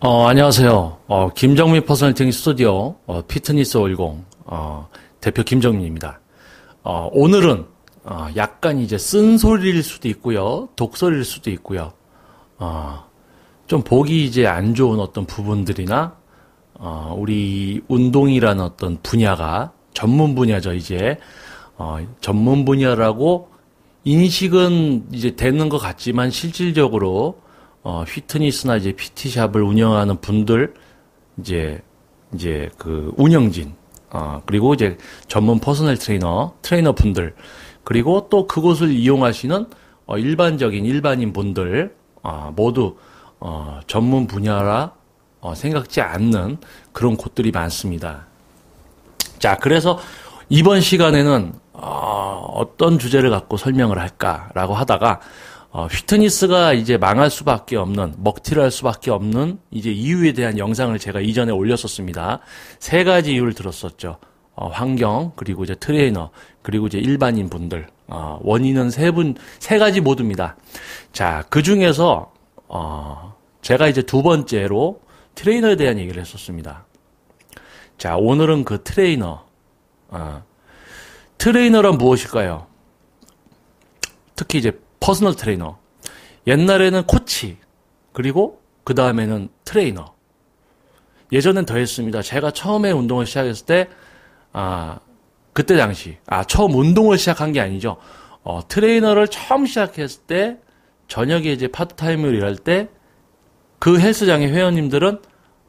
안녕하세요. 김정민 퍼스널 트레이닝 스튜디오, 피트니스 510, 대표 김정민입니다. 오늘은, 약간 이제 쓴소리일 수도 있고요. 독소리일 수도 있고요. 좀 보기 이제 안 좋은 어떤 부분들이나, 우리 운동이라는 어떤 분야가 전문 분야죠, 이제. 전문 분야라고 인식은 이제 되는 것 같지만 실질적으로 피트니스나 이제 PT샵을 운영하는 분들, 이제 그 운영진, 그리고 이제 전문 퍼스널 트레이너 분들, 그리고 또 그곳을 이용하시는 일반인 분들, 모두 전문 분야라 생각지 않는 그런 곳들이 많습니다. 자, 그래서 이번 시간에는 어떤 주제를 갖고 설명을 할까라고 하다가 피트니스가 이제 망할 수밖에 없는, 먹튀를 할 수밖에 없는 이제 이유에 대한 영상을 제가 이전에 올렸었습니다. 세 가지 이유를 들었었죠. 환경, 그리고 이제 트레이너, 그리고 이제 일반인 분들. 원인은 세 가지 모두입니다. 자, 그 중에서, 제가 이제 두 번째로 트레이너에 대한 얘기를 했었습니다. 자, 오늘은 그 트레이너란 무엇일까요? 특히 이제 퍼스널 트레이너. 옛날에는 코치, 그리고 그 다음에는 트레이너. 예전엔 더 했습니다. 제가 처음에 운동을 시작했을 때, 그때 당시, 처음 운동을 시작한 게 아니죠. 트레이너를 처음 시작했을 때, 저녁에 이제 파트타임을 일할 때, 그 헬스장의 회원님들은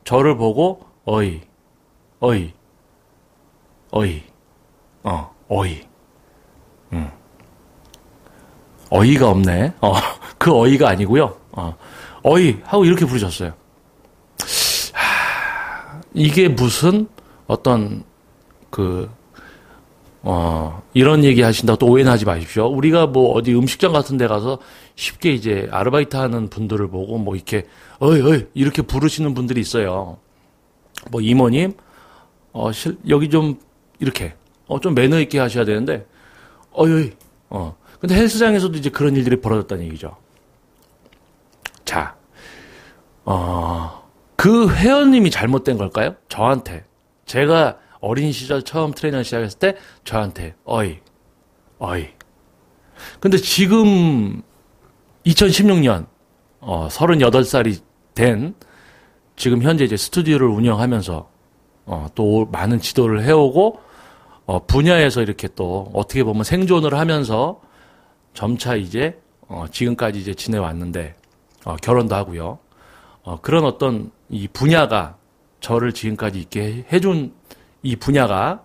저를 보고, 어이. 어이가 없네. 그 어이가 아니고요. 어이 하고 이렇게 부르셨어요. 이게 무슨 어떤 이런 얘기 하신다고 또 오해는 하지 마십시오. 우리가 뭐 어디 음식점 같은 데 가서 쉽게 이제 아르바이트 하는 분들을 보고 뭐 이렇게 어이 이렇게 부르시는 분들이 있어요. 뭐 이모님, 여기 좀 이렇게 좀 매너 있게 하셔야 되는데 어이. 근데 헬스장에서도 이제 그런 일들이 벌어졌다는 얘기죠. 자, 그 회원님이 잘못된 걸까요? 저한테. 제가 어린 시절 처음 트레이너 시작했을 때 저한테 어이. 근데 지금 2016년 38살이 된 지금 현재 이제 스튜디오를 운영하면서 또 많은 지도를 해오고 분야에서 이렇게 또 어떻게 보면 생존을 하면서 점차 이제 지금까지 이제 지내왔는데 결혼도 하고요. 그런 어떤 이 분야가 저를 지금까지 있게 해준 이 분야가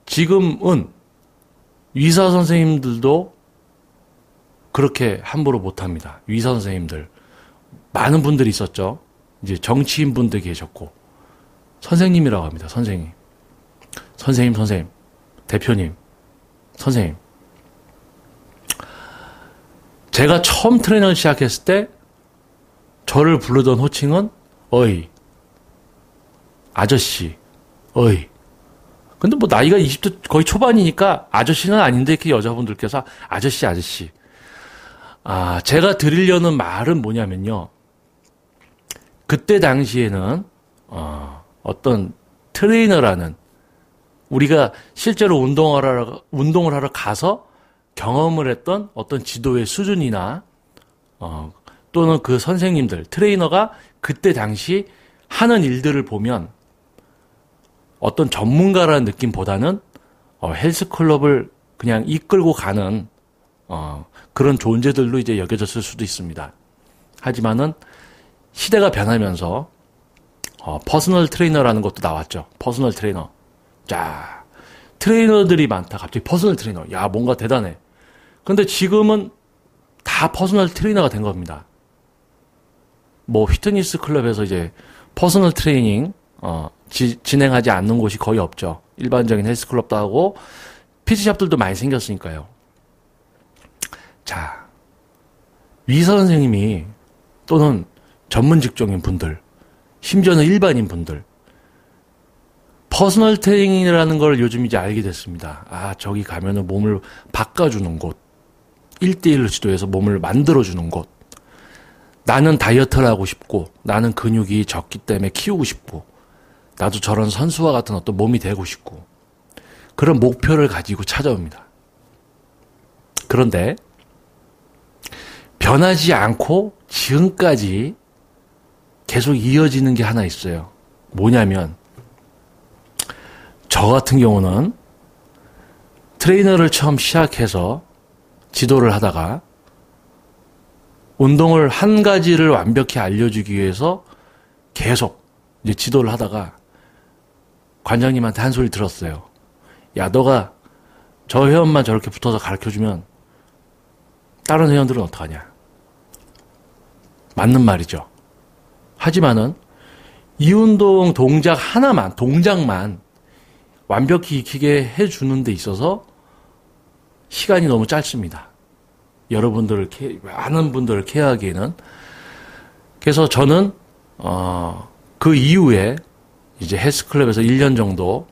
지금은 의사 선생님들도 그렇게 함부로 못합니다. 의사 선생님들 많은 분들이 있었죠. 이제 정치인 분들 계셨고 선생님이라고 합니다. 선생님, 대표님, 선생님. 제가 처음 트레이너를 시작했을 때 저를 부르던 호칭은 어이, 아저씨, 어이. 근데 뭐 나이가 20대 거의 초반이니까 아저씨는 아닌데 이렇게 여자분들께서 아저씨. 제가 드리려는 말은 뭐냐면요. 그때 당시에는 어떤 트레이너라는 우리가 실제로 운동을 하러 가서 경험을 했던 어떤 지도의 수준이나 또는 그 선생님들, 트레이너가 그때 당시 하는 일들을 보면 어떤 전문가라는 느낌보다는 헬스클럽을 그냥 이끌고 가는 그런 존재들로 이제 여겨졌을 수도 있습니다. 하지만은 시대가 변하면서 퍼스널 트레이너라는 것도 나왔죠. 퍼스널 트레이너. 자, 트레이너들이 많다. 갑자기 퍼스널 트레이너. 야, 뭔가 대단해. 근데 지금은 다 퍼스널 트레이너가 된 겁니다. 뭐 피트니스 클럽에서 이제 퍼스널 트레이닝 진행하지 않는 곳이 거의 없죠. 일반적인 헬스클럽도 하고 PT샵들도 많이 생겼으니까요. 자, 의사 선생님이 또는 전문 직종인 분들, 심지어는 일반인 분들, 퍼스널 트레이닝이라는 걸 요즘 이제 알게 됐습니다. 저기 가면은 몸을 바꿔주는 곳, 1대1로 지도해서 몸을 만들어주는 곳. 나는 다이어트를 하고 싶고, 나는 근육이 적기 때문에 키우고 싶고, 나도 저런 선수와 같은 어떤 몸이 되고 싶고, 그런 목표를 가지고 찾아옵니다. 그런데 변하지 않고 지금까지 계속 이어지는 게 하나 있어요. 뭐냐면 저 같은 경우는 트레이너를 처음 시작해서 지도를 하다가 운동을 한 가지를 완벽히 알려주기 위해서 계속 이제 지도를 하다가 관장님한테 한 소리 들었어요. 야, 너가 저 회원만 저렇게 붙어서 가르쳐주면 다른 회원들은 어떡하냐. 맞는 말이죠. 하지만은 이 운동 동작 하나만, 동작만 완벽히 익히게 해주는 데 있어서 시간이 너무 짧습니다. 여러분들을, 많은 분들을 케어하기에는. 그래서 저는, 그 이후에 이제 헬스클럽에서 1년 정도,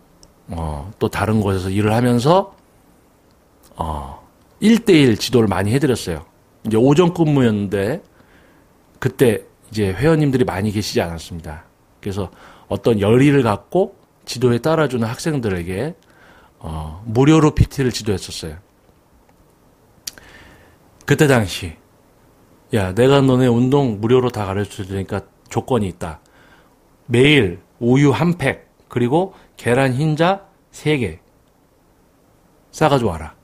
또 다른 곳에서 일을 하면서, 1대1 지도를 많이 해드렸어요. 이제 오전 근무였는데, 그때 이제 회원님들이 많이 계시지 않았습니다. 그래서 어떤 열의를 갖고 지도에 따라주는 학생들에게, 무료로 PT를 지도했었어요. 그때 당시, 야, 내가 너네 운동 무료로 다 가르쳐 줄 테니까 조건이 있다. 매일 우유 한 팩, 그리고 계란 흰자 3개 싸가지고 와라.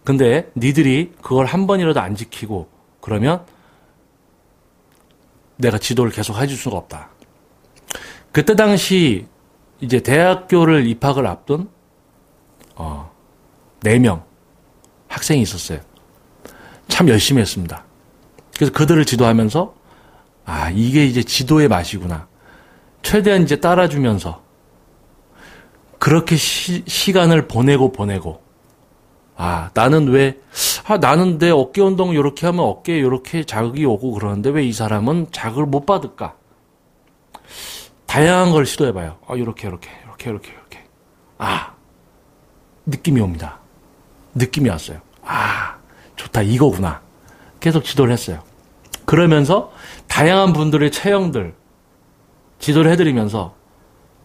근데 니들이 그걸 한 번이라도 안 지키고 그러면 내가 지도를 계속 해줄 수가 없다. 그때 당시 이제 대학교를 입학을 앞둔 4명 학생이 있었어요. 참 열심히 했습니다. 그래서 그들을 지도하면서 아, 이게 이제 지도의 맛이구나. 최대한 이제 따라주면서 그렇게 시간을 보내고 아, 나는 나는 내 어깨 운동 요렇게 하면 어깨에 요렇게 자극이 오고 그러는데 왜 이 사람은 자극을 못 받을까? 다양한 걸 시도해봐요. 아, 요렇게. 아, 느낌이 옵니다. 느낌이 왔어요. 아, 좋다. 이거구나. 계속 지도를 했어요. 그러면서 다양한 분들의 체형들 지도를 해드리면서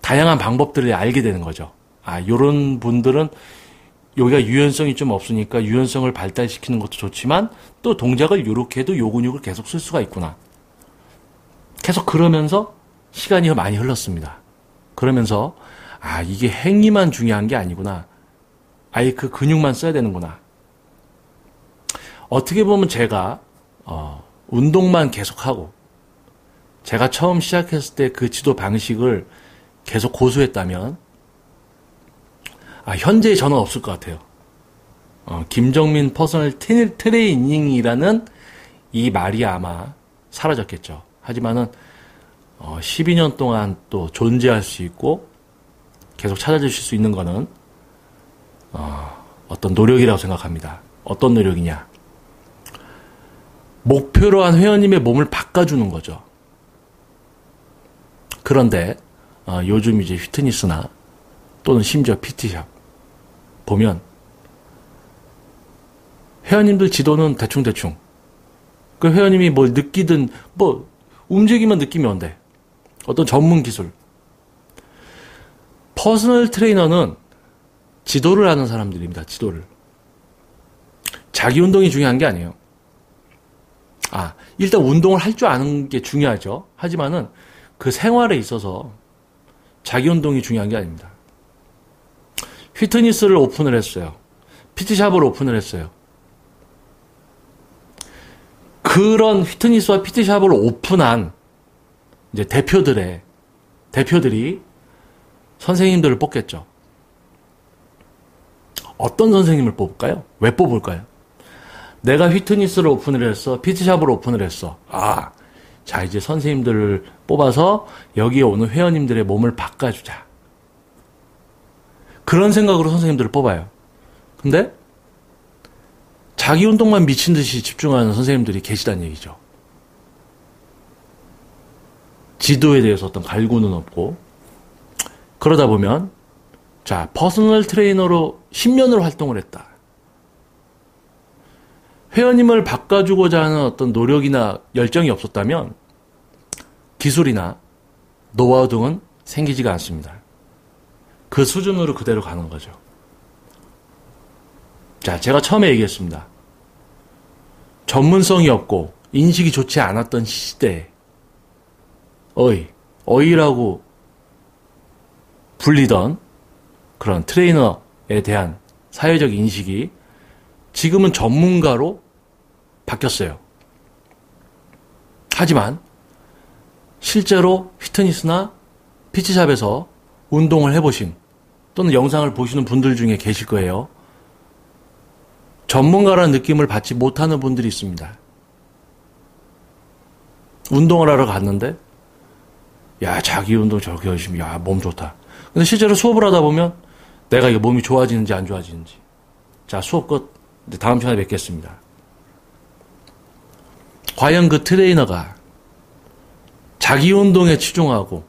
다양한 방법들을 알게 되는 거죠. 아, 요런 분들은 여기가 유연성이 좀 없으니까 유연성을 발달시키는 것도 좋지만 또 동작을 요렇게 해도 요 근육을 계속 쓸 수가 있구나. 계속 그러면서 시간이 많이 흘렀습니다. 그러면서 아, 이게 행위만 중요한 게 아니구나. 아예 그 근육만 써야 되는구나. 어떻게 보면 제가 운동만 계속하고 제가 처음 시작했을 때 그 지도 방식을 계속 고수했다면 현재의 저는 없을 것 같아요. 김정민 퍼스널 트레이닝이라는 이 말이 아마 사라졌겠죠. 하지만은 12년 동안 또 존재할 수 있고 계속 찾아주실 수 있는 거는 어떤 노력이라고 생각합니다. 어떤 노력이냐? 목표로 한 회원님의 몸을 바꿔주는 거죠. 그런데 요즘 이제 피트니스나 또는 심지어 PT샵 보면 회원님들 지도는 대충 그 회원님이 뭘 느끼든 뭐 움직이면 느낌이 온대. 어떤 전문 기술. 퍼스널 트레이너는 지도를 하는 사람들입니다. 지도를. 자기 운동이 중요한 게 아니에요. 일단 운동을 할 줄 아는 게 중요하죠. 하지만은 그 생활에 있어서 자기 운동이 중요한 게 아닙니다. 피트니스를 오픈을 했어요. PT샵을 오픈을 했어요. 그런 피트니스와 PT샵을 오픈한 이제 대표들이 선생님들을 뽑겠죠. 어떤 선생님을 뽑을까요? 왜 뽑을까요? 내가 피트니스를 오픈을 했어. PT샵을 오픈을 했어. 자, 이제 선생님들을 뽑아서 여기에 오는 회원님들의 몸을 바꿔주자. 그런 생각으로 선생님들을 뽑아요. 근데 자기 운동만 미친 듯이 집중하는 선생님들이 계시다는 얘기죠. 지도에 대해서 어떤 갈구는 없고, 그러다 보면 자, 퍼스널 트레이너로 10년을 활동을 했다. 회원님을 바꿔주고자 하는 어떤 노력이나 열정이 없었다면 기술이나 노하우 등은 생기지가 않습니다. 그 수준으로 그대로 가는 거죠. 자, 제가 처음에 얘기했습니다. 전문성이 없고 인식이 좋지 않았던 시대에 어이라고 불리던 그런 트레이너에 대한 사회적 인식이 지금은 전문가로 바뀌었어요. 하지만 실제로 피트니스나 PT샵에서 운동을 해보신 또는 영상을 보시는 분들 중에 계실 거예요. 전문가라는 느낌을 받지 못하는 분들이 있습니다. 운동을 하러 갔는데 야, 자기 운동 저렇게 열심히, 야, 몸 좋다. 근데 실제로 수업을 하다 보면 내가 이게 몸이 좋아지는지 안 좋아지는지. 자, 수업 끝. 다음 시간에 뵙겠습니다. 과연 그 트레이너가 자기 운동에 치중하고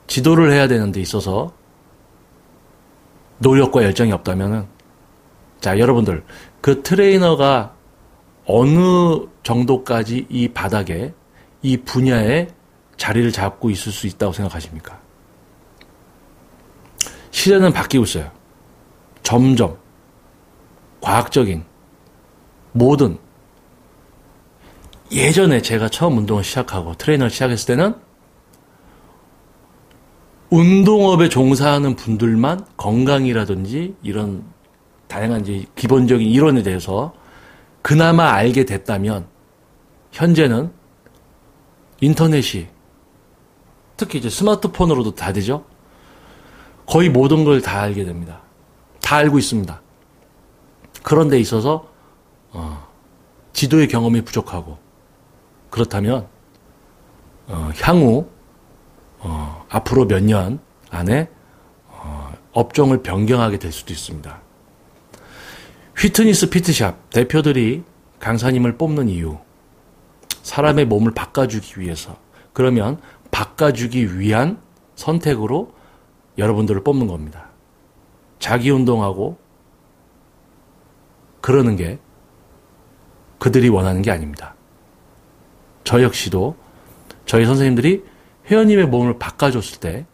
지도를 해야 되는 데 있어서 노력과 열정이 없다면은, 자, 여러분들, 그 트레이너가 어느 정도까지 이 바닥에, 이 분야에 자리를 잡고 있을 수 있다고 생각하십니까? 시대는 바뀌고 있어요. 점점 과학적인 모든, 예전에 제가 처음 운동을 시작하고 트레이너를 시작했을 때는 운동업에 종사하는 분들만 건강이라든지 이런 다양한 이제 기본적인 이론에 대해서 그나마 알게 됐다면, 현재는 인터넷이, 특히 이제 스마트폰으로도 다 되죠. 거의 모든 걸 다 알게 됩니다. 다 알고 있습니다. 그런 데 있어서 지도의 경험이 부족하고, 그렇다면 향후 앞으로 몇 년 안에 업종을 변경하게 될 수도 있습니다. 피트니스 피트샵 대표들이 강사님을 뽑는 이유, 사람의 몸을 바꿔주기 위해서, 그러면 바꿔주기 위한 선택으로 여러분들을 뽑는 겁니다. 자기 운동하고 그러는 게 그들이 원하는 게 아닙니다. 저 역시도 저희 선생님들이 회원님의 몸을 바꿔줬을 때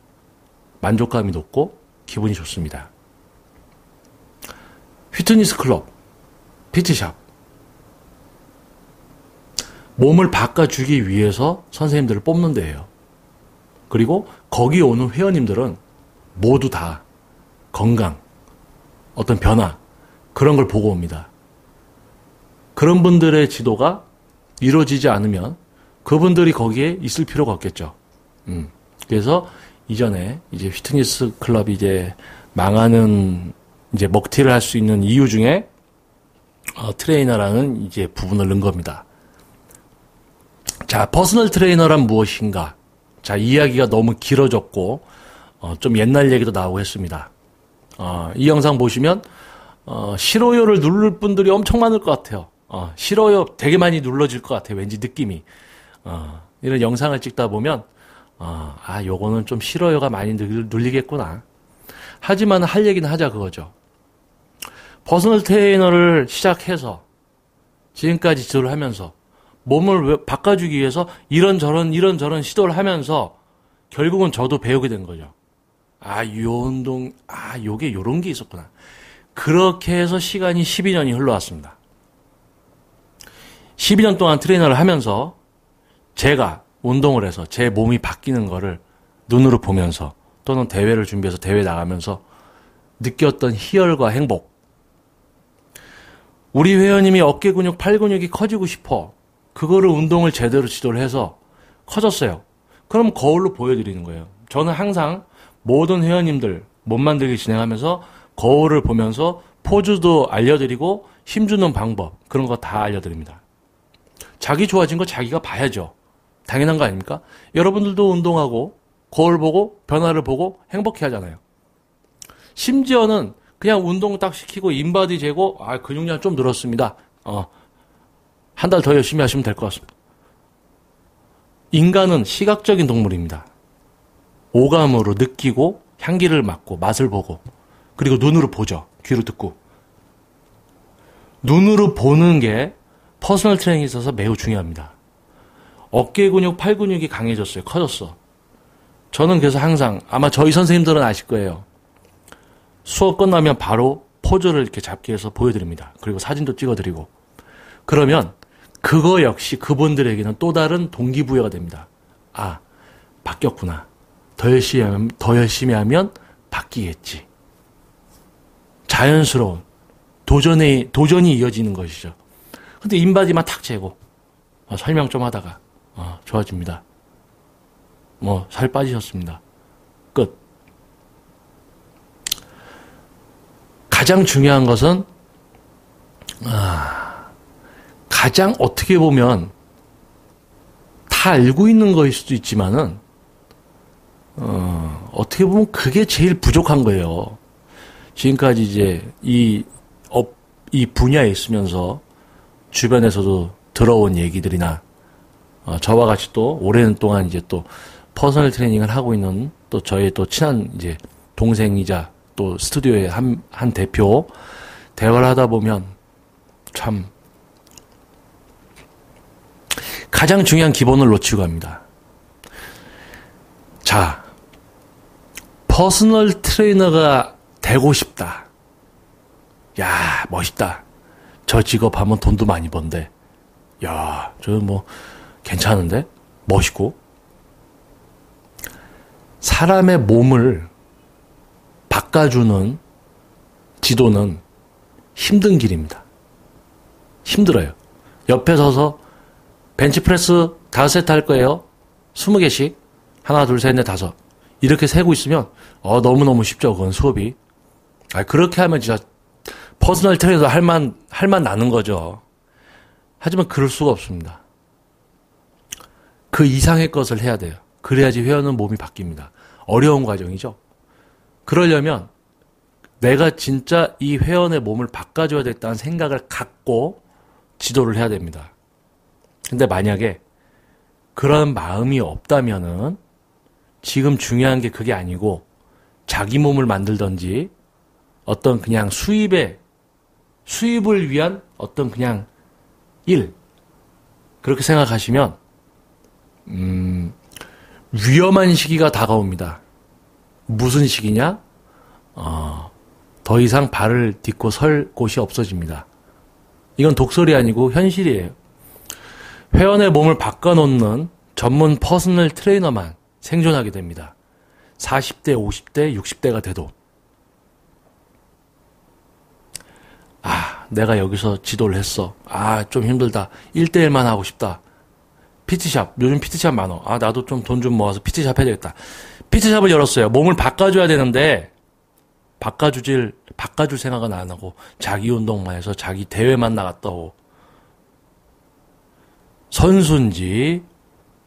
만족감이 높고 기분이 좋습니다. 피트니스 클럽, 피트샵, 몸을 바꿔주기 위해서 선생님들을 뽑는 데예요. 그리고 거기 오는 회원님들은 모두 다 건강, 어떤 변화, 그런 걸 보고 옵니다. 그런 분들의 지도가 이루어지지 않으면 그분들이 거기에 있을 필요가 없겠죠. 그래서 이전에 이제 피트니스 클럽이 이제 망하는, 이제 먹튀를 할 수 있는 이유 중에 트레이너라는 이제 부분을 넣은 겁니다. 자, 퍼스널 트레이너란 무엇인가? 자, 이야기가 너무 길어졌고 좀 옛날 얘기도 나오고 했습니다. 이 영상 보시면 싫어요를 누를 분들이 엄청 많을 것 같아요. 싫어요 되게 많이 눌러질 것 같아요. 왠지 느낌이. 이런 영상을 찍다 보면 요거는 좀 싫어요가 많이 눌리겠구나. 하지만 할 얘기는 하자 그거죠. 퍼스널 트레이너를 시작해서 지금까지 지도를 하면서 몸을 바꿔주기 위해서 이런저런 시도를 하면서 결국은 저도 배우게 된 거죠. 이 운동, 요게 요런 게 있었구나. 그렇게 해서 시간이 12년이 흘러왔습니다. 12년 동안 트레이너를 하면서 제가 운동을 해서 제 몸이 바뀌는 거를 눈으로 보면서, 또는 대회를 준비해서 대회 나가면서 느꼈던 희열과 행복. 우리 회원님이 어깨 근육, 팔 근육이 커지고 싶어. 그거를 운동을 제대로 지도를 해서 커졌어요. 그럼 거울로 보여드리는 거예요. 저는 항상 모든 회원님들 몸 만들기 진행하면서 거울을 보면서 포즈도 알려드리고 힘주는 방법, 그런 거 다 알려드립니다. 자기 좋아진 거 자기가 봐야죠. 당연한 거 아닙니까? 여러분들도 운동하고 거울 보고 변화를 보고 행복해 하잖아요. 심지어는 그냥 운동 딱 시키고 인바디 재고 근육량 좀 늘었습니다. 한 달 더 열심히 하시면 될 것 같습니다. 인간은 시각적인 동물입니다. 오감으로 느끼고 향기를 맡고 맛을 보고, 그리고 눈으로 보죠. 귀로 듣고. 눈으로 보는 게 퍼스널 트레이닝에 있어서 매우 중요합니다. 어깨 근육, 팔 근육이 강해졌어요. 커졌어. 저는 그래서 항상 아마 저희 선생님들은 아실 거예요. 수업 끝나면 바로 포즈를 이렇게 잡기 위해서 보여드립니다. 그리고 사진도 찍어드리고. 그러면 그거 역시 그분들에게는 또 다른 동기부여가 됩니다. 아, 바뀌었구나. 더 열심히 하면 바뀌겠지. 자연스러운 도전이 이어지는 것이죠. 근데 인바디만 탁 재고 설명 좀 하다가 좋아집니다. 살 빠지셨습니다. 끝. 가장 중요한 것은 가장 어떻게 보면 다 알고 있는 거일 수도 있지만은 어떻게 보면 그게 제일 부족한 거예요. 지금까지 이제 이 분야에 있으면서 주변에서도 들어온 얘기들이나 저와 같이 또 오랜 동안 이제 또 퍼스널 트레이닝을 하고 있는 또 저의 또 친한 이제 동생이자 또 스튜디오의 한 대표 대화를 하다 보면 참 가장 중요한 기본을 놓치고 갑니다. 자, 퍼스널 트레이너가 되고 싶다. 야, 멋있다. 저 직업 하면 돈도 많이 번대. 야, 저 괜찮은데? 멋있고. 사람의 몸을 바꿔주는 지도는 힘든 길입니다. 힘들어요. 옆에 서서 벤치프레스 5세트 할 거예요. 20개씩. 하나, 둘, 셋, 넷, 다섯. 이렇게 세고 있으면 너무너무 쉽죠. 그건 수업이. 그렇게 하면 진짜 퍼스널 트레이너도 할만 나는 거죠. 하지만 그럴 수가 없습니다. 그 이상의 것을 해야 돼요. 그래야지 회원은 몸이 바뀝니다. 어려운 과정이죠. 그러려면 내가 진짜 이 회원의 몸을 바꿔줘야 겠다는 생각을 갖고 지도를 해야 됩니다. 근데 만약에 그런 마음이 없다면은 지금 중요한 게 그게 아니고 자기 몸을 만들던지 어떤 그냥 수입을 위한 어떤 그냥 일 그렇게 생각하시면 위험한 시기가 다가옵니다. 무슨 시기냐? 더 이상 발을 딛고 설 곳이 없어집니다. 이건 독설이 아니고 현실이에요. 회원의 몸을 바꿔놓는 전문 퍼스널 트레이너만 생존하게 됩니다. 40대, 50대, 60대가 돼도. 내가 여기서 지도를 했어. 좀 힘들다. 1대1만 하고 싶다. PT샵. 요즘 PT샵 많어. 나도 좀 돈 좀 모아서 PT샵 해야 되겠다. PT샵을 열었어요. 몸을 바꿔줘야 되는데, 바꿔줄 생각은 안 하고, 자기 운동만 해서 자기 대회만 나갔다 오고, 선수인지,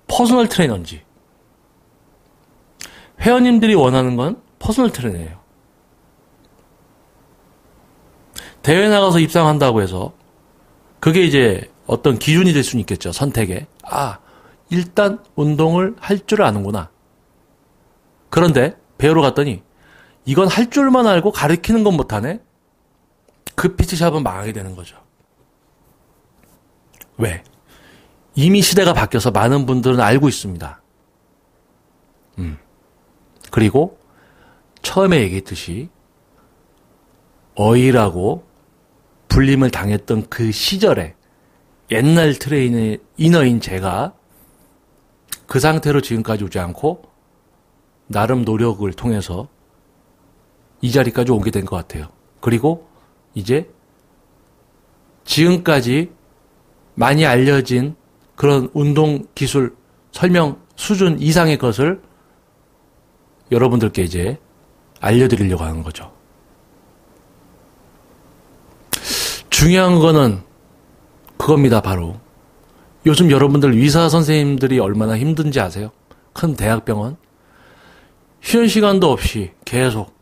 퍼스널 트레이너인지. 회원님들이 원하는 건 퍼스널 트레이너예요. 대회 나가서 입상한다고 해서 그게 이제 어떤 기준이 될 수는 있겠죠. 선택에. 일단 운동을 할 줄 아는구나. 그런데 배우러 갔더니 이건 할 줄만 알고 가르치는 건 못하네. 그 PT샵은 망하게 되는 거죠. 왜? 이미 시대가 바뀌어서 많은 분들은 알고 있습니다. 그리고 처음에 얘기했듯이 어이라고 불림을 당했던 그 시절에 옛날 트레이너인 제가 그 상태로 지금까지 오지 않고 나름 노력을 통해서 이 자리까지 오게 된 것 같아요. 그리고 이제 지금까지 많이 알려진 그런 운동 기술 설명 수준 이상의 것을 여러분들께 이제 알려드리려고 하는 거죠. 중요한 거는 그겁니다. 바로 요즘 여러분들 의사 선생님들이 얼마나 힘든지 아세요? 큰 대학병원 쉬는 시간도 없이 계속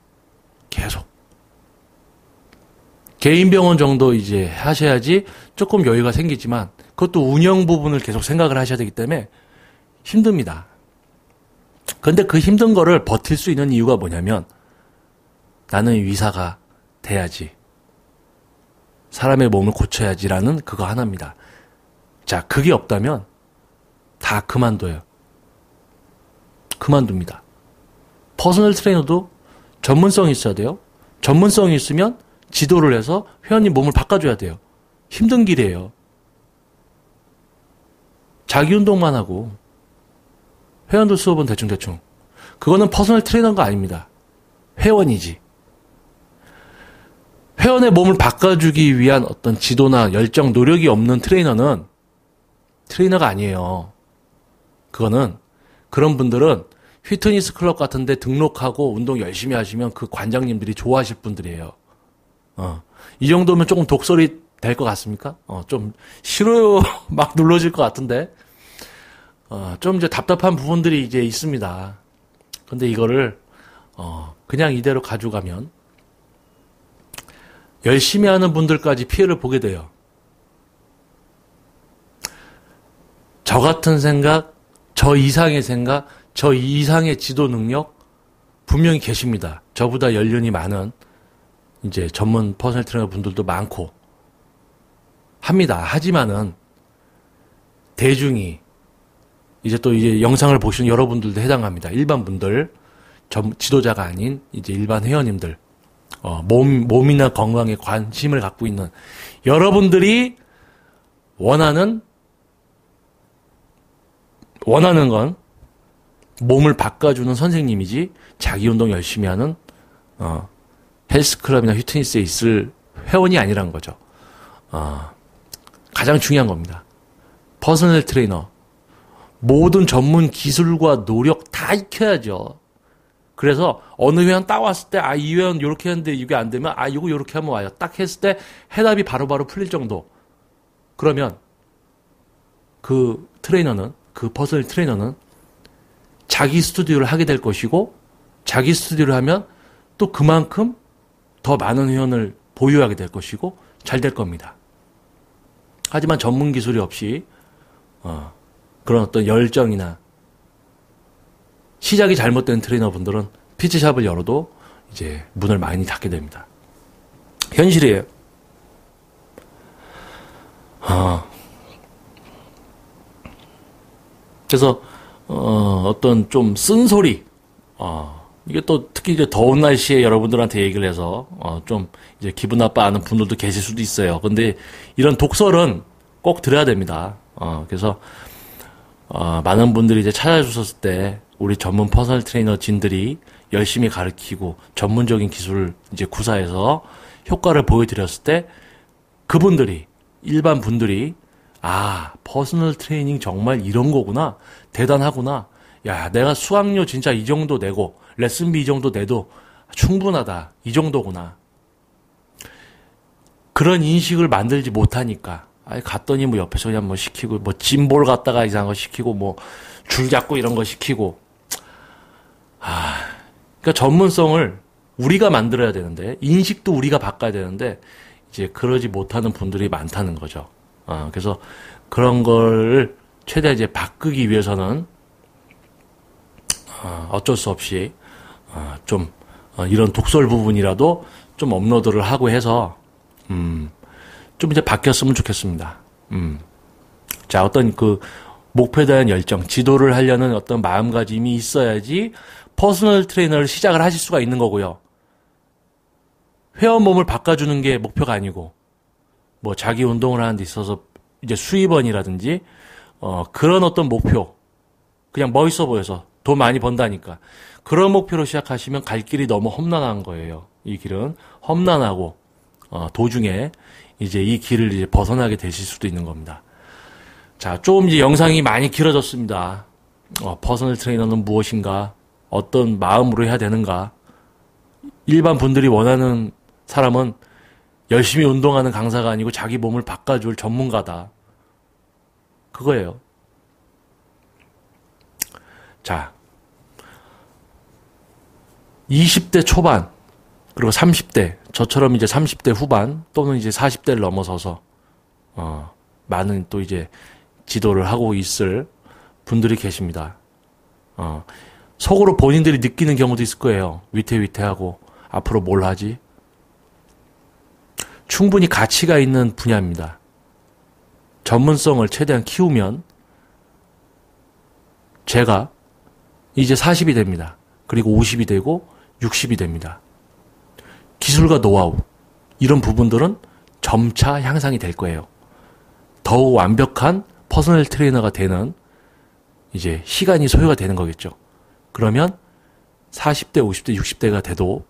개인 병원 정도 이제 하셔야지 조금 여유가 생기지만 그것도 운영 부분을 계속 생각을 하셔야 되기 때문에 힘듭니다. 근데 그 힘든 거를 버틸 수 있는 이유가 뭐냐면 나는 의사가 돼야지. 사람의 몸을 고쳐야지라는 그거 하나입니다. 자, 그게 없다면 다 그만둬요. 그만둡니다. 퍼스널 트레이너도 전문성이 있어야 돼요. 전문성이 있으면 지도를 해서 회원님 몸을 바꿔줘야 돼요. 힘든 길이에요. 자기 운동만 하고 회원들 수업은 대충대충. 그거는 퍼스널 트레이너가 아닙니다. 회원이지. 회원의 몸을 바꿔주기 위한 어떤 지도나 열정, 노력이 없는 트레이너는 트레이너가 아니에요. 그거는 그런 분들은 피트니스 클럽 같은 데 등록하고 운동 열심히 하시면 그 관장님들이 좋아하실 분들이에요. 이 정도면 조금 독설이 될 것 같습니까? 좀 싫어요. 막 눌러질 것 같은데. 좀 이제 답답한 부분들이 이제 있습니다. 근데 이거를, 그냥 이대로 가져가면 열심히 하는 분들까지 피해를 보게 돼요. 저 같은 생각, 저 이상의 생각, 저 이상의 지도 능력 분명히 계십니다. 저보다 연륜이 많은 이제 전문 퍼스널 트레이너 분들도 많고 합니다. 하지만은 대중이 이제 또 이제 영상을 보시는 여러분들도 해당합니다. 일반 분들, 지도자가 아닌 이제 일반 회원님들, 몸이나 건강에 관심을 갖고 있는 여러분들이 원하는 건 몸을 바꿔주는 선생님이지 자기 운동 열심히 하는 헬스클럽이나 피트니스에 있을 회원이 아니란 거죠. 가장 중요한 겁니다. 퍼스널 트레이너 모든 전문 기술과 노력 다 익혀야죠. 그래서 어느 회원 딱 왔을 때 이 회원 요렇게 했는데 이게 안 되면 이거 요렇게 하면 와요. 딱 했을 때 해답이 바로바로 풀릴 정도. 그러면 그 트레이너는, 그 퍼스널 트레이너는 자기 스튜디오를 하게 될 것이고, 자기 스튜디오를 하면 또 그만큼 더 많은 회원을 보유하게 될 것이고 잘 될 겁니다. 하지만 전문 기술이 없이 그런 어떤 열정이나 시작이 잘못된 트레이너분들은 피치샵을 열어도 이제 문을 많이 닫게 됩니다. 현실이에요. 그래서 어떤 좀 쓴소리, 이게 또 특히 이제 더운 날씨에 여러분들한테 얘기를 해서 좀 이제 기분 나빠하는 분들도 계실 수도 있어요. 근데 이런 독설은 꼭 들어야 됩니다. 그래서 많은 분들이 이제 찾아주셨을 때 우리 전문 퍼스널 트레이너 진들이 열심히 가르치고 전문적인 기술을 이제 구사해서 효과를 보여드렸을 때 그분들이, 일반 분들이 퍼스널 트레이닝 정말 이런 거구나. 대단하구나. 야, 내가 수강료 진짜 이 정도 내고 레슨비 이 정도 내도 충분하다. 이 정도구나. 그런 인식을 만들지 못하니까 갔더니 뭐 옆에서 그냥 뭐 시키고 뭐 짐볼 갖다가 이상한 거 시키고 뭐 줄 잡고 이런 거 시키고 그러니까 전문성을 우리가 만들어야 되는데 인식도 우리가 바꿔야 되는데 이제 그러지 못하는 분들이 많다는 거죠. 그래서 그런 걸 최대한 이제 바꾸기 위해서는 어쩔 수 없이 좀 이런 독설 부분이라도 좀 업로드를 하고 해서 좀 이제 바뀌었으면 좋겠습니다. 자, 어떤 그 목표에 대한 열정, 지도를 하려는 어떤 마음가짐이 있어야지 퍼스널 트레이너를 시작을 하실 수가 있는 거고요. 회원 몸을 바꿔주는 게 목표가 아니고 뭐 자기 운동을 하는 데 있어서 이제 수입원이라든지 그런 어떤 목표, 그냥 멋있어 보여서 돈 많이 번다니까 그런 목표로 시작하시면 갈 길이 너무 험난한 거예요. 이 길은 험난하고 도중에 이제 이 길을 이제 벗어나게 되실 수도 있는 겁니다. 자, 좀 이제 영상이 많이 길어졌습니다. 퍼스널 트레이너는 무엇인가? 어떤 마음으로 해야 되는가? 일반 분들이 원하는 사람은 열심히 운동하는 강사가 아니고 자기 몸을 바꿔줄 전문가다. 그거예요. 자, 20대 초반, 그리고 30대, 저처럼 이제 30대 후반, 또는 이제 40대를 넘어서서, 많은 또 이제 지도를 하고 있을 분들이 계십니다. 속으로 본인들이 느끼는 경우도 있을 거예요. 위태위태하고, 앞으로 뭘 하지? 충분히 가치가 있는 분야입니다. 전문성을 최대한 키우면 제가 이제 40이 됩니다. 그리고 50이 되고 60이 됩니다. 기술과 노하우 이런 부분들은 점차 향상이 될 거예요. 더욱 완벽한 퍼스널 트레이너가 되는 이제 시간이 소요가 되는 거겠죠. 그러면 40대, 50대, 60대가 돼도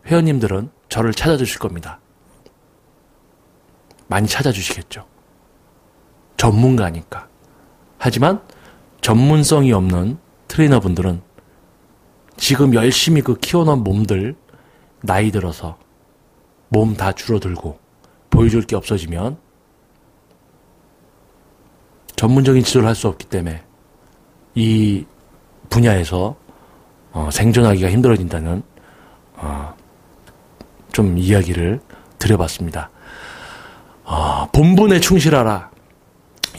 회원님들은 저를 찾아주실 겁니다. 많이 찾아주시겠죠. 전문가니까. 하지만 전문성이 없는 트레이너분들은 지금 열심히 그 키워놓은 몸들 나이 들어서 몸 다 줄어들고 보여줄 게 없어지면 전문적인 지도를 할 수 없기 때문에 이 분야에서 생존하기가 힘들어진다는 좀 이야기를 드려봤습니다. 본분에 충실하라.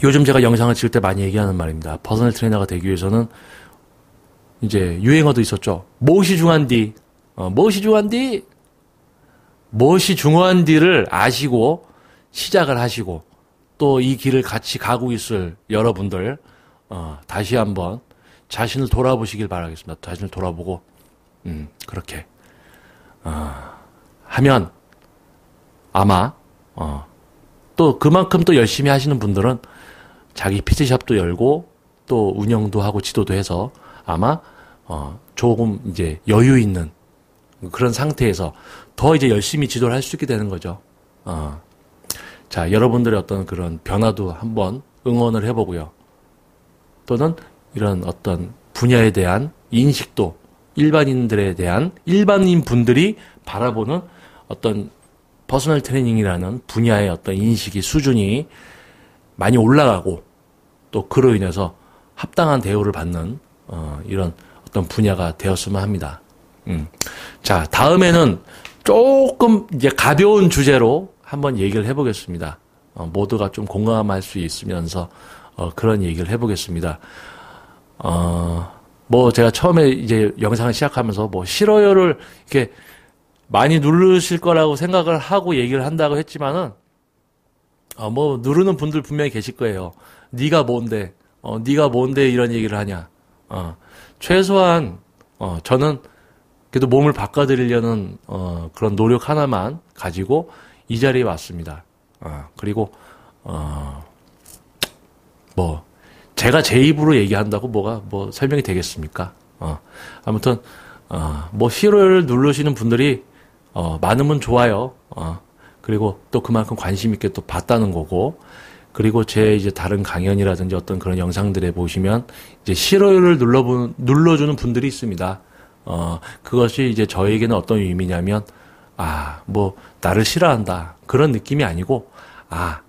요즘 제가 영상을 찍을 때 많이 얘기하는 말입니다. 퍼스널 트레이너가 되기 위해서는 이제 유행어도 있었죠. 무엇이 중요한디? 무엇이 중요한디? 무엇이 중요한디를 아시고 시작을 하시고 또 이 길을 같이 가고 있을 여러분들 다시 한번 자신을 돌아보시길 바라겠습니다. 자신을 돌아보고 그렇게 하면 아마 또 그만큼 또 열심히 하시는 분들은 자기 PT샵도 열고 또 운영도 하고 지도도 해서 아마 조금 이제 여유 있는 그런 상태에서 더 이제 열심히 지도를 할 수 있게 되는 거죠. 자, 여러분들의 어떤 그런 변화도 한번 응원을 해보고요. 또는 이런 어떤 분야에 대한 인식도 일반인들에 대한 일반인 분들이 바라보는 어떤 퍼스널 트레이닝이라는 분야의 어떤 인식이 수준이 많이 올라가고 또 그로 인해서 합당한 대우를 받는 이런 어떤 분야가 되었으면 합니다. 자, 다음에는 조금 이제 가벼운 주제로 한번 얘기를 해보겠습니다. 모두가 좀 공감할 수 있으면서 그런 얘기를 해보겠습니다. 뭐 제가 처음에 이제 영상을 시작하면서 뭐 싫어요를 이렇게 많이 누르실 거라고 생각을 하고 얘기를 한다고 했지만은 뭐 누르는 분들 분명히 계실 거예요. 네가 뭔데? 네가 뭔데 이런 얘기를 하냐? 최소한 저는 그래도 몸을 바꿔드리려는 그런 노력 하나만 가지고 이 자리에 왔습니다. 그리고 뭐 제가 제 입으로 얘기한다고 뭐가 뭐 설명이 되겠습니까? 아무튼 뭐 싫어요를 누르시는 분들이 많으면 좋아요. 그리고 또 그만큼 관심 있게 또 봤다는 거고, 그리고 제 이제 다른 강연이라든지 어떤 그런 영상들에 보시면 이제 싫어요를 눌러주는 분들이 있습니다. 그것이 이제 저에게는 어떤 의미냐면, 뭐, 나를 싫어한다. 그런 느낌이 아니고,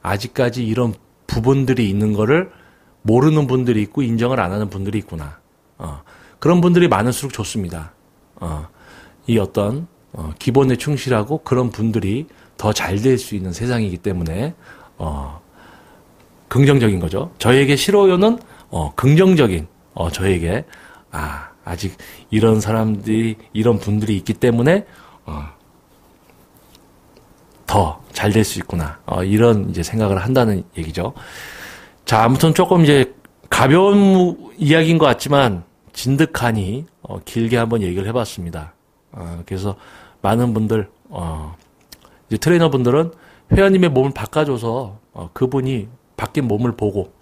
아직까지 이런 부분들이 있는 거를 모르는 분들이 있고, 인정을 안 하는 분들이 있구나. 그런 분들이 많을수록 좋습니다. 이 어떤, 기본에 충실하고 그런 분들이 더 잘 될 수 있는 세상이기 때문에, 긍정적인 거죠. 저에게 싫어요는, 긍정적인, 저에게, 아직 이런 사람들이, 이런 분들이 있기 때문에, 더 잘 될 수 있구나. 이런 이제 생각을 한다는 얘기죠. 자, 아무튼 조금 이제 가벼운 이야기인 것 같지만, 진득하니, 길게 한번 얘기를 해봤습니다. 그래서 많은 분들, 이제 트레이너 분들은 회원님의 몸을 바꿔줘서, 그분이 바뀐 몸을 보고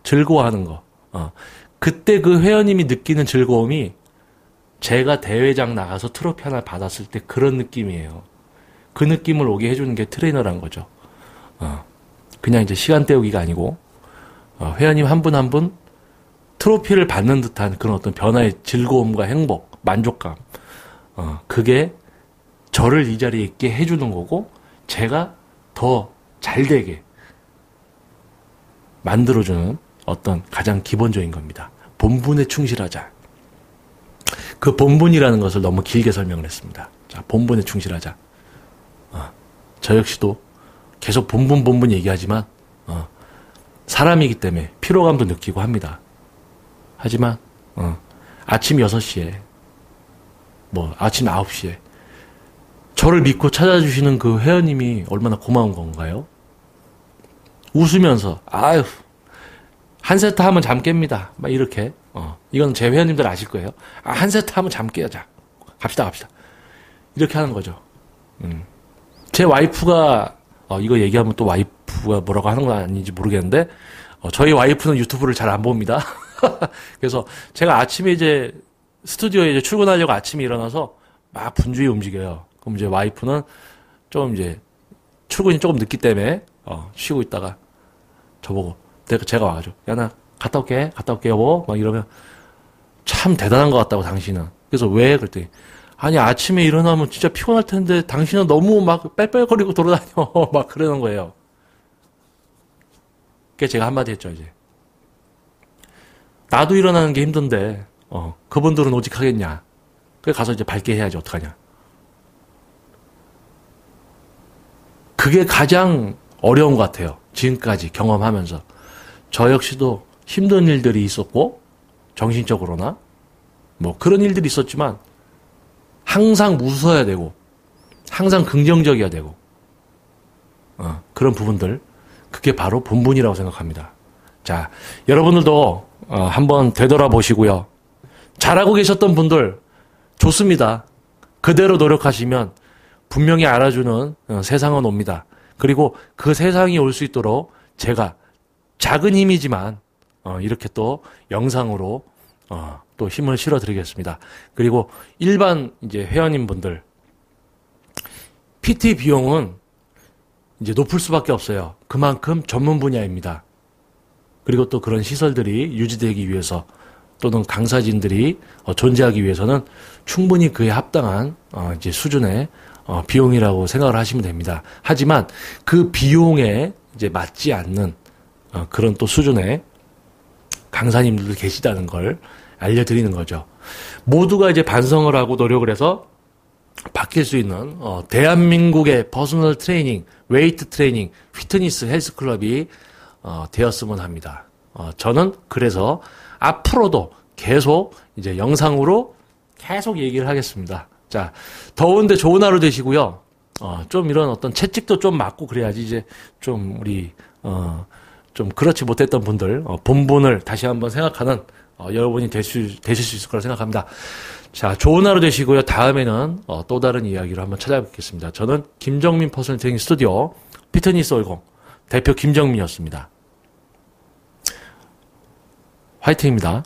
즐거워하는 거. 그때 그 회원님이 느끼는 즐거움이 제가 대회장 나가서 트로피 하나 받았을 때 그런 느낌이에요. 그 느낌을 오게 해주는 게 트레이너란 거죠. 그냥 이제 시간 때우기가 아니고, 회원님 한 분 한 분 트로피를 받는 듯한 그런 어떤 변화의 즐거움과 행복, 만족감. 그게 저를 이 자리에 있게 해주는 거고, 제가 더 잘되게 만들어주는 어떤 가장 기본적인 겁니다. 본분에 충실하자. 그 본분이라는 것을 너무 길게 설명을 했습니다. 자, 본분에 충실하자. 저 역시도 계속 본분 얘기하지만, 사람이기 때문에 피로감도 느끼고 합니다. 하지만, 아침 6시에, 뭐, 아침 9시에, 저를 믿고 찾아주시는 그 회원님이 얼마나 고마운 건가요? 웃으면서, 아유, 한 세트 하면 잠 깹니다. 막 이렇게. 이건 제 회원님들 아실 거예요. 아, 한 세트 하면 잠 깨요. 자, 갑시다. 이렇게 하는 거죠. 제 와이프가, 이거 얘기하면 또 와이프가 뭐라고 하는 건 아닌지 모르겠는데, 저희 와이프는 유튜브를 잘 안 봅니다. 그래서 제가 아침에 이제 스튜디오에 이제 출근하려고 아침에 일어나서 막 분주히 움직여요. 그럼 이제 와이프는 좀 이제 출근이 조금 늦기 때문에, 쉬고 있다가 저보고, 제가 와가지고, 야, 나 갔다 올게, 여보. 막 이러면 참 대단한 것 같다고, 당신은. 그래서 왜? 그랬더니, 아니, 아침에 일어나면 진짜 피곤할 텐데, 당신은 너무 막 뺄뺄거리고 돌아다녀. 막 그러는 거예요. 그래서 제가 한마디 했죠, 이제. 나도 일어나는 게 힘든데, 그분들은 오직 하겠냐. 그래 가서 이제 밝게 해야지, 어떡하냐. 그게 가장 어려운 것 같아요. 지금까지 경험하면서. 저 역시도 힘든 일들이 있었고, 정신적으로나, 뭐 그런 일들이 있었지만, 항상 웃어야 되고, 항상 긍정적이어야 되고, 그런 부분들, 그게 바로 본분이라고 생각합니다. 자, 여러분들도 한번 되돌아보시고요. 잘하고 계셨던 분들, 좋습니다. 그대로 노력하시면 분명히 알아주는 세상은 옵니다. 그리고 그 세상이 올 수 있도록 제가 작은 힘이지만 이렇게 또 영상으로 또 힘을 실어드리겠습니다. 그리고 일반 이제 회원님분들 PT 비용은 이제 높을 수밖에 없어요. 그만큼 전문 분야입니다. 그리고 또 그런 시설들이 유지되기 위해서 또는 강사진들이 존재하기 위해서는 충분히 그에 합당한 이제 수준의 비용이라고 생각을 하시면 됩니다. 하지만 그 비용에 이제 맞지 않는 그런 또 수준의 강사님들도 계시다는 걸 알려드리는 거죠. 모두가 이제 반성을 하고 노력을 해서 바뀔 수 있는 대한민국의 퍼스널 트레이닝, 웨이트 트레이닝, 피트니스 헬스클럽이 되었으면 합니다. 저는 그래서 앞으로도 계속 이제 영상으로 계속 얘기를 하겠습니다. 자, 더운데 좋은 하루 되시고요. 좀 이런 어떤 채찍도 좀 맞고 그래야지 이제 좀 우리 좀 그렇지 못했던 분들 본분을 다시 한번 생각하는 여러분이 되실 수 있을 거라 생각합니다. 자, 좋은 하루 되시고요. 다음에는 또 다른 이야기로 한번 찾아뵙겠습니다. 저는 김정민 퍼스널 트레이닝 스튜디오 피트니스 올공 대표 김정민이었습니다. 화이팅입니다.